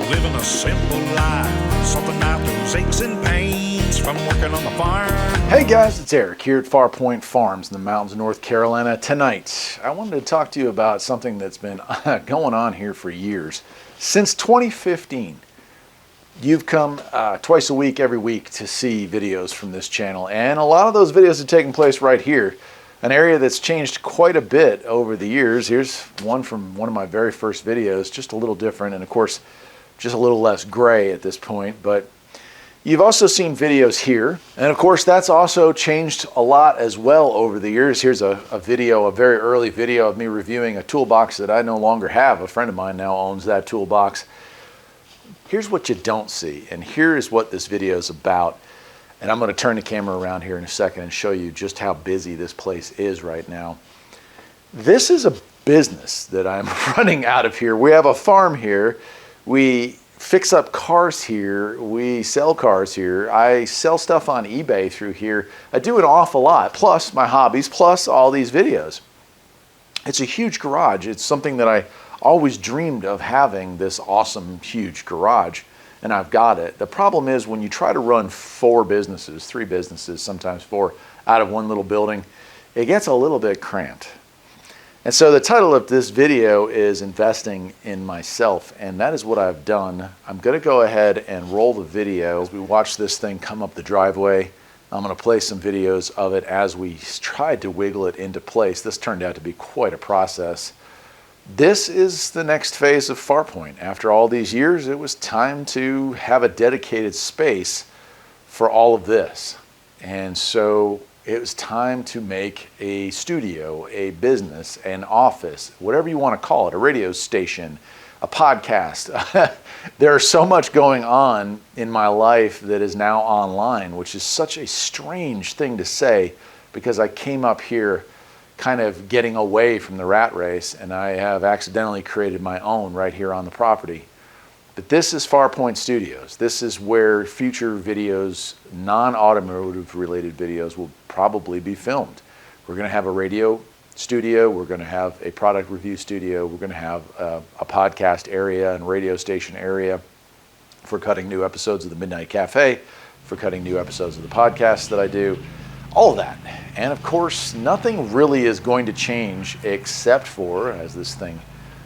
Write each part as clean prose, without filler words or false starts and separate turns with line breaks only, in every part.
living a simple life, something out those aches and pains from working on the farm.
Hey guys, it's Eric here at Farpoint Farms in the mountains of North Carolina. Tonight, I wanted to talk to you about something that's been going on here for years. Since 2015, you've come twice a week, every week, to see videos from this channel. And a lot of those videos are taking place right here. An area that's changed quite a bit over the years. Here's one from one of my very first videos, just a little different, and of course, just a little less gray at this point. But you've also seen videos here, and of course, that's also changed a lot as well over the years. Here's a video, a very early video of me reviewing a toolbox that I no longer have. A friend of mine now owns that toolbox. Here's what you don't see, and here is what this video is about. And I'm going to turn the camera around here in a second and show you just how busy this place is right now. This is a business that I'm running out of here. We have a farm here. We fix up cars here. We sell cars here. I sell stuff on eBay through here. I do an awful lot, plus my hobbies, plus all these videos. It's a huge garage. It's something that I always dreamed of having, this awesome, huge garage. And I've got it. The problem is when you try to run three businesses, sometimes four, out of one little building, it gets a little bit cramped. And so the title of this video is Investing in Myself, and that is what I've done. I'm going to go ahead and roll the video as we watch this thing come up the driveway. I'm going to play some videos of it as we tried to wiggle it into place. This turned out to be quite a process. This is the next phase of Farpoint. After all these years, it was time to have a dedicated space for all of this. And so it was time to make a studio, a business, an office, whatever you want to call it, a radio station, a podcast. There's so much going on in my life that is now online, which is such a strange thing to say because I came up here kind of getting away from the rat race, and I have accidentally created my own right here on the property. But this is Farpoint Studios. This is where future videos, non-automotive related videos, will probably be filmed. We're going to have a radio studio, we're going to have a product review studio, we're going to have a podcast area and radio station area for cutting new episodes of the Midnight Cafe, for cutting new episodes of the podcast that I do. All of that. And of course, nothing really is going to change except for, as this thing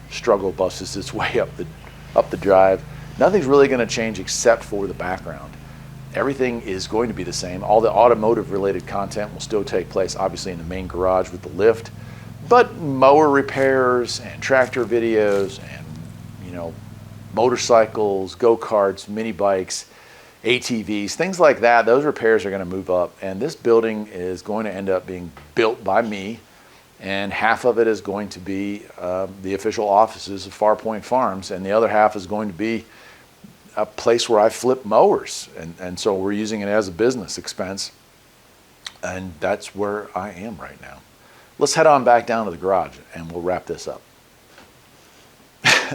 struggle buses its way up the drive, nothing's really going to change except for the background. Everything is going to be the same. All the automotive related content will still take place, obviously, in the main garage with the lift, but mower repairs and tractor videos and, motorcycles, go-karts, mini bikes, ATVs, things like that, those repairs are going to move up, and this building is going to end up being built by me, and half of it is going to be the official offices of Farpoint Farms, and the other half is going to be a place where I flip mowers, and so we're using it as a business expense, and that's where I am right now. Let's head on back down to the garage, and we'll wrap this up.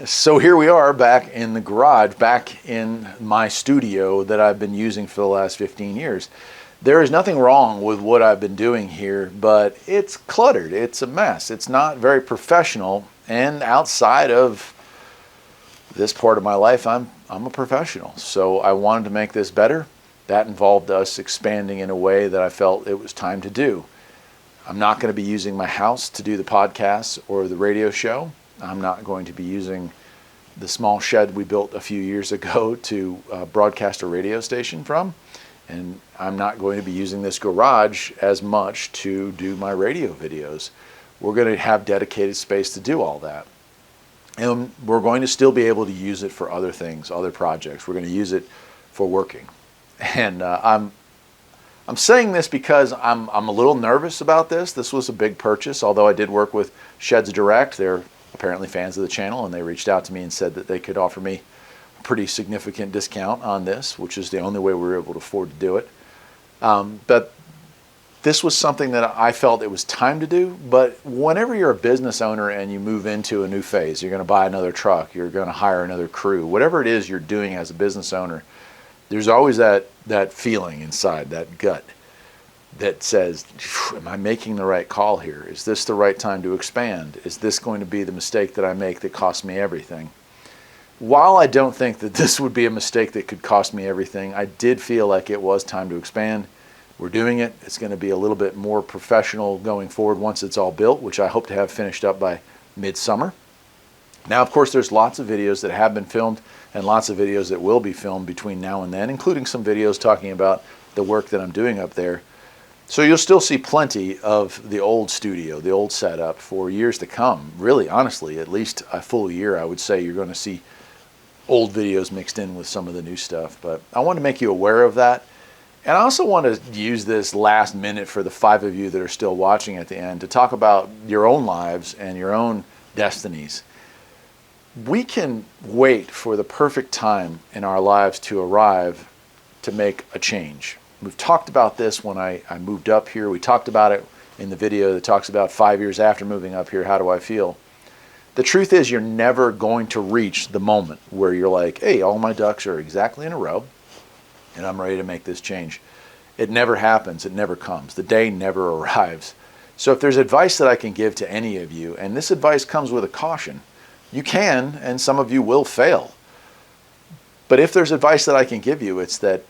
So here we are back in the garage, back in my studio that I've been using for the last 15 years. There is nothing wrong with what I've been doing here, but it's cluttered. It's a mess. It's not very professional. And outside of this part of my life, I'm a professional. So I wanted to make this better. That involved us expanding in a way that I felt it was time to do. I'm not going to be using my house to do the podcasts or the radio show. I'm not going to be using the small shed we built a few years ago to broadcast a radio station from. And I'm not going to be using this garage as much to do my radio videos. We're going to have dedicated space to do all that. And we're going to still be able to use it for other things, other projects. We're going to use it for working. And I'm saying this because I'm a little nervous about this. This was a big purchase, although I did work with Sheds Direct. They're apparently fans of the channel, and they reached out to me and said that they could offer me a pretty significant discount on this, which is the only way we were able to afford to do it. But this was something that I felt it was time to do. But whenever you're a business owner and you move into a new phase, you're going to buy another truck, you're going to hire another crew, whatever it is you're doing as a business owner, there's always that feeling inside, that gut, that says, am I making the right call here? Is this the right time to expand? Is this going to be the mistake that I make that costs me everything? while I don't think that this would be a mistake that could cost me everything, I did feel like it was time to expand. We're doing it. It's going to be a little bit more professional going forward once it's all built, which I hope to have finished up by midsummer. Now, of course, there's lots of videos that have been filmed and lots of videos that will be filmed between now and then, including some videos talking about the work that I'm doing up there. So you'll still see plenty of the old studio, the old setup for years to come. Really, honestly, at least a full year, I would say you're going to see old videos mixed in with some of the new stuff. But I want to make you aware of that. And I also want to use this last minute for the 5 of you that are still watching at the end to talk about your own lives and your own destinies. We can wait for the perfect time in our lives to arrive to make a change. We've talked about this when I moved up here. We talked about it in the video that talks about 5 years after moving up here, how do I feel? The truth is you're never going to reach the moment where you're like, hey, all my ducks are exactly in a row and I'm ready to make this change. It never happens. It never comes. The day never arrives. So if there's advice that I can give to any of you, and this advice comes with a caution, you can, and some of you will fail. But if there's advice that I can give you, it's that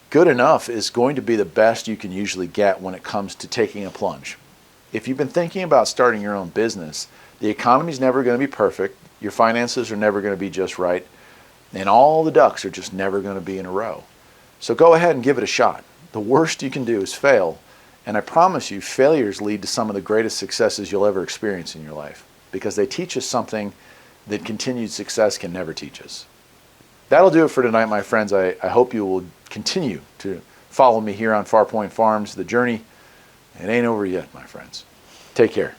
good enough is going to be the best you can usually get when it comes to taking a plunge. If you've been thinking about starting your own business, the economy's never going to be perfect, your finances are never going to be just right, and all the ducks are just never going to be in a row. So go ahead and give it a shot. The worst you can do is fail, and I promise you, failures lead to some of the greatest successes you'll ever experience in your life because they teach us something that continued success can never teach us. That'll do it for tonight, my friends. I hope you will continue to follow me here on Farpoint Farms. The journey, it ain't over yet, my friends. Take care.